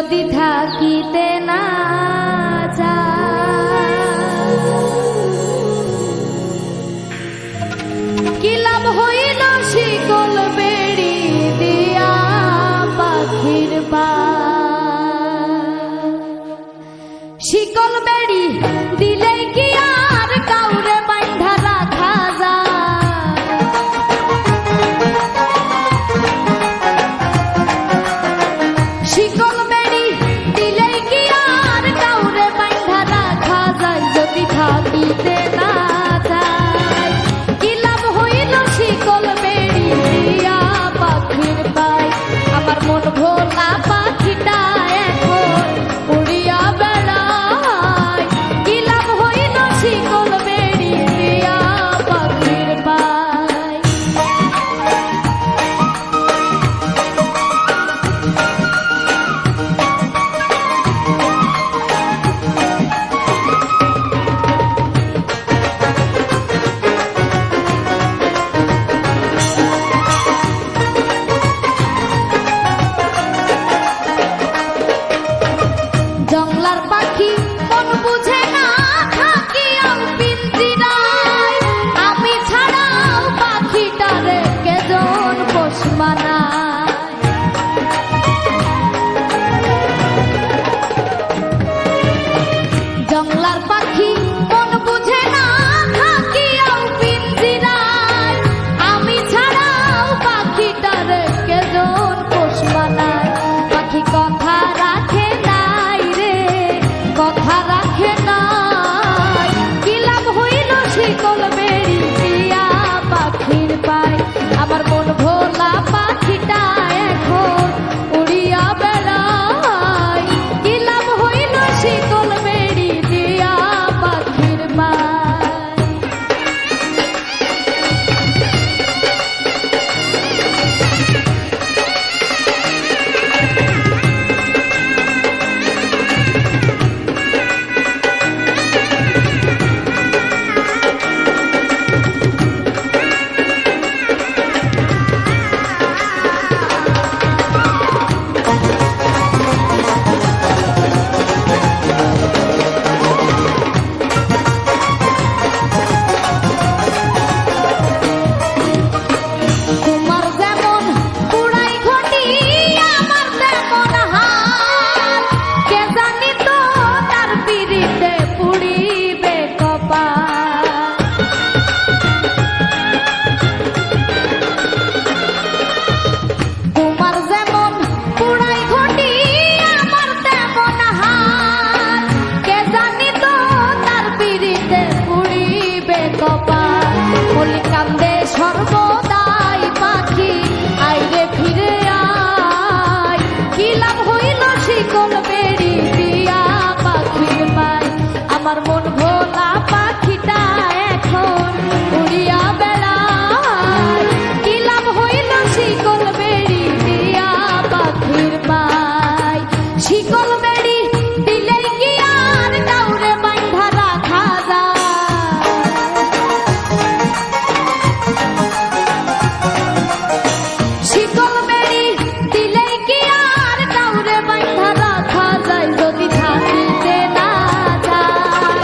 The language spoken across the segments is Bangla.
যদি থাকিতে না কি লাভ হইল শিকল বেড়ি দিয়া পাখির পা শিকল বেড়ি দিলে কি আর কাউরে বাঁধা রাখা যায় শিকল বেড়ি দিলে কি আর কাউরে বাঁধা রাখা যায় যদি থাকিতে না যায় কি লাভ হইল শিকল বেড়ি দিয়া পাখির পায় আমার মন ভোলা পাখিটা এখন উড়িয়া বেড়ায় কি লাভ হইল শিকল বেড়ি দিয়া পাখির পায় জংলার পাখি মন বুঝে না থাকিয়াও পিঞ্জিরায় আমি ছাড়াও পাখিটারে কেজন পোষ মানায় জংলার পাখি মন বুঝে না থাকিয়াও পিঞ্জিরায় আমি ছাড়াও পাখিটারে কেজন পোষ মানায় পাখি কথা রাখে কথা রাখে নাই কি লাভ হইল শিকল বেড়ি দিয়া পাখির পায় আমার মন ভোলা পাখিটা এখন উড়িয়া বেড়ায় কি লাভ হইল শিকল বেড়ি দিয়া পাখির পায় কান্দে সর্বদাই পাখি আইরে ফিরে আয় কি লাভ হইল শিকল বেড়ি দিয়া পাখির পায় আমার মন ভোলা পাখিটা এখন উড়িয়া বেড়ায় কি লাভ হইল শিকল বেড়ি দিয়া পাখির পায় শিকল বেড়ি দিলে কি আর কাউরে বাঁধা রাখা যায় শিকল বেড়ি দিলে কি আর কাউরে বাঁধা রাখা যায় যদি থাকিতে না যায়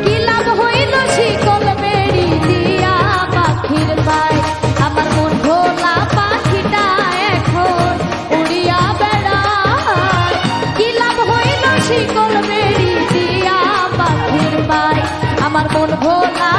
কি লাভ হইল শিকল বেড়ি দিয়া পাখির পায় আমার মন ভোলা পাখিটা এখন উড়িয়া বেড়ায় কি লাভ হইল শিকল বেড়ি দিয়া পাখির পায় আমার মন ভোলা